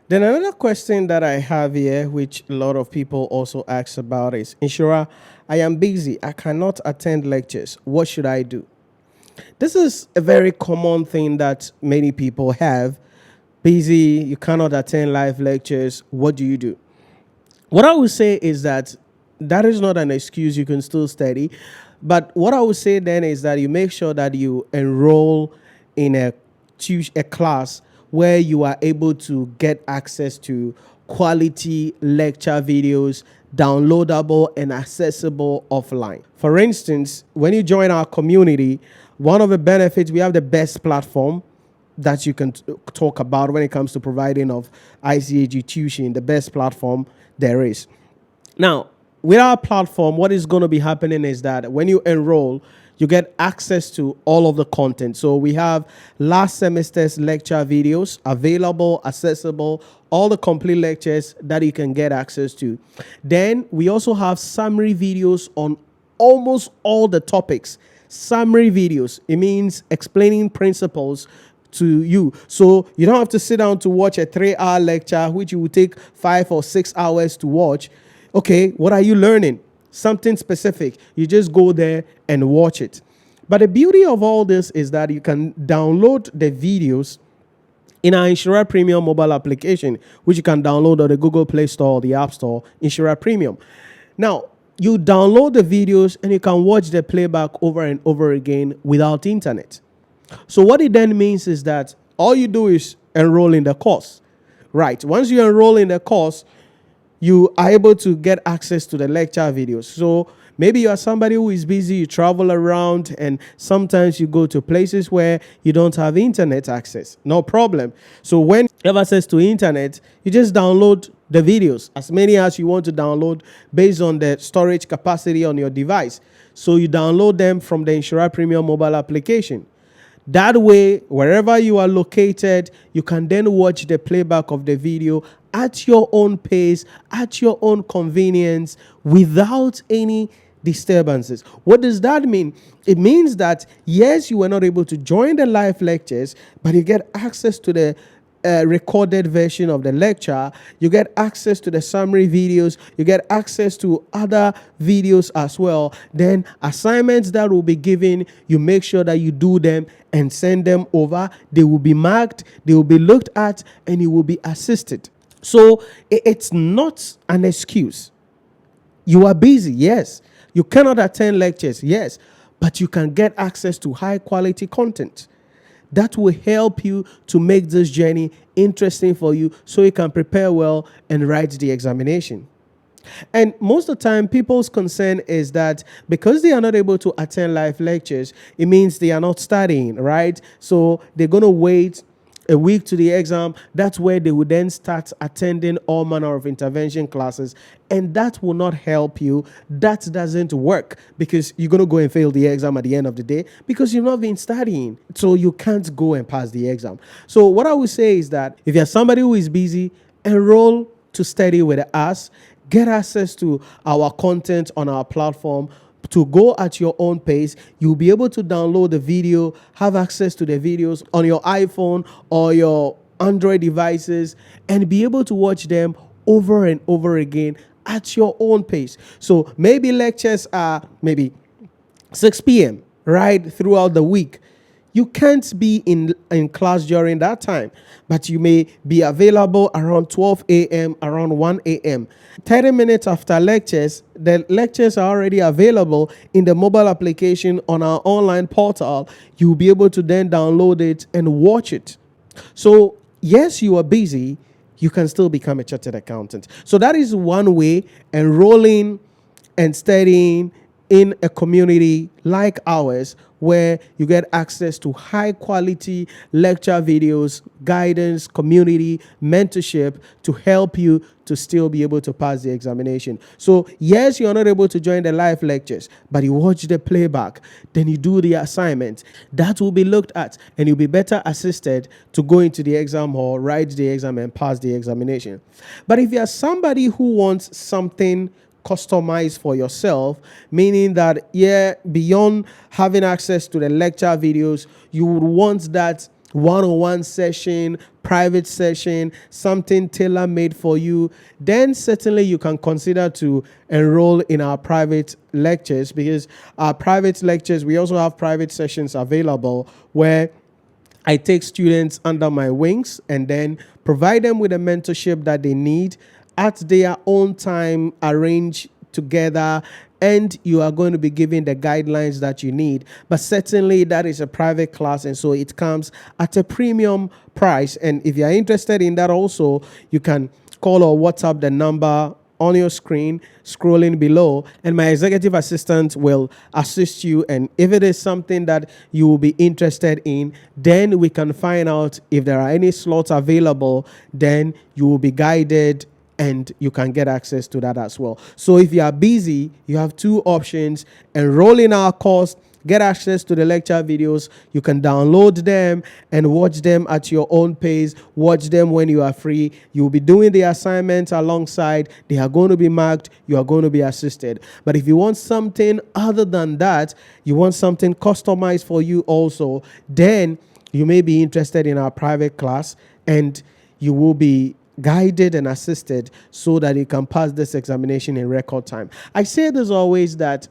Then another question that I have here, which a lot of people also ask about, is Inshura, I am busy. I cannot attend lectures. What should I do? This is a very common thing that many people have. Busy, you cannot attend live lectures. What do you do? What I would say is that that is not an excuse. You can still study. But what I would say then is that you make sure that you enroll in a class where you are able to get access to quality lecture videos, downloadable and accessible offline. For instance, when you join our community, one of the benefits, we have the best platform that you can talk about when it comes to providing of ICAG tuition, the best platform there is. Now, with our platform, what is going to be happening is that when you enroll, you get access to all of the content. So we have last semester's lecture videos available, accessible, all the complete lectures that you can get access to. Then we also have summary videos on almost all the topics. Summary videos, it means explaining principles to you. So you don't have to sit down to watch a 3-hour lecture, which you will take 5 or 6 hours to watch. Okay, what are you learning? Something specific. You just go there and watch it. But the beauty of all this is that you can download the videos in our Nhyira Premium mobile application, which you can download on the Google Play Store or the App Store, Nhyira Premium. Now, you download the videos and you can watch the playback over and over again without internet. So what it then means is that all you do is enroll in the course. Right. Once you enroll in the course, you are able to get access to the lecture videos. So maybe you are somebody who is busy, you travel around, and sometimes you go to places where you don't have internet access. No problem. So when you have access to internet, you just download the videos, as many as you want to download based on the storage capacity on your device. So you download them from the Nhyira Premium mobile application. That way, wherever you are located, you can then watch the playback of the video at your own pace, at your own convenience, without any disturbances. What does that mean? It means that, yes, you were not able to join the live lectures, but you get access to the recorded version of the lecture. You get access to the summary videos. You get access to other videos as well. Then assignments that will be given, you make sure that you do them and send them over. They will be marked, they will be looked at, and you will be assisted. So it's not an excuse. You are busy, yes. You cannot attend lectures, yes, but you can get access to high quality content that will help you to make this journey interesting for you so you can prepare well and write the examination. And most of the time, people's concern is that because they are not able to attend live lectures, it means they are not studying, right? So they're going to wait a week to the exam. That's where they would then start attending all manner of intervention classes, and that will not help you. That doesn't work, because you're going to go and fail the exam at the end of the day because you've not been studying. So you can't go and pass the exam. So what I would say is that if you're somebody who is busy, enroll to study with us, get access to our content on our platform, to go at your own pace. You'll be able to download the video, have access to the videos on your iPhone or your Android devices, and be able to watch them over and over again at your own pace. So maybe lectures are maybe 6 p.m. right throughout the week. You can't be in class during that time, but you may be available around 12 a.m., around 1 a.m. 30 minutes after lectures, the lectures are already available in the mobile application on our online portal. You'll be able to then download it and watch it. So, yes, you are busy, you can still become a chartered accountant. So that is one way, enrolling and studying in a community like ours, where you get access to high quality lecture videos, guidance, community, mentorship to help you to still be able to pass the examination. So yes, you're not able to join the live lectures, but you watch the playback, then you do the assignment. That will be looked at, and you'll be better assisted to go into the exam hall, write the exam, and pass the examination. But if you're somebody who wants something customized for yourself, meaning that, yeah, beyond having access to the lecture videos, you would want that one-on-one session, private session, something tailor-made for you, then certainly you can consider to enroll in our private lectures, because our private lectures, we also have private sessions available where I take students under my wings and then provide them with the mentorship that they need at their own time, arrange together, and you are going to be given the guidelines that you need. But certainly that is a private class, and so it comes at a premium price. And if you are interested in that also, you can call or WhatsApp the number on your screen scrolling below, and my executive assistant will assist you. And if it is something that you will be interested in, then we can find out if there are any slots available. Then you will be guided and you can get access to that as well. So if you are busy, you have two options: enroll in our course, get access to the lecture videos. You can download them and watch them at your own pace. Watch them when you are free. You will be doing the assignments alongside. They are going to be marked. You are going to be assisted. But if you want something other than that, you want something customized for you also, then you may be interested in our private class, and you will be guided and assisted so that you can pass this examination in record time. I say this always, that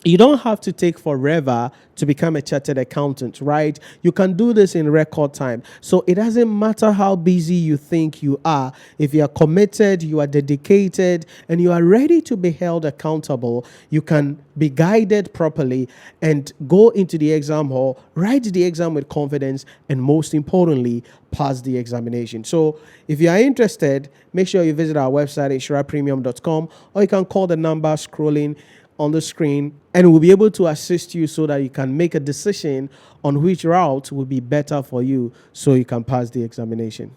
you don't have to take forever to become a chartered accountant, right? You can do this in record time. So it doesn't matter how busy you think you are. If you are committed, you are dedicated, and you are ready to be held accountable, you can be guided properly and go into the exam hall, write the exam with confidence, and most importantly, pass the examination. So if you are interested, make sure you visit our website, NhyiraPremium.com, or you can call the number scrolling on the screen, and we'll be able to assist you so that you can make a decision on which route will be better for you so you can pass the examination.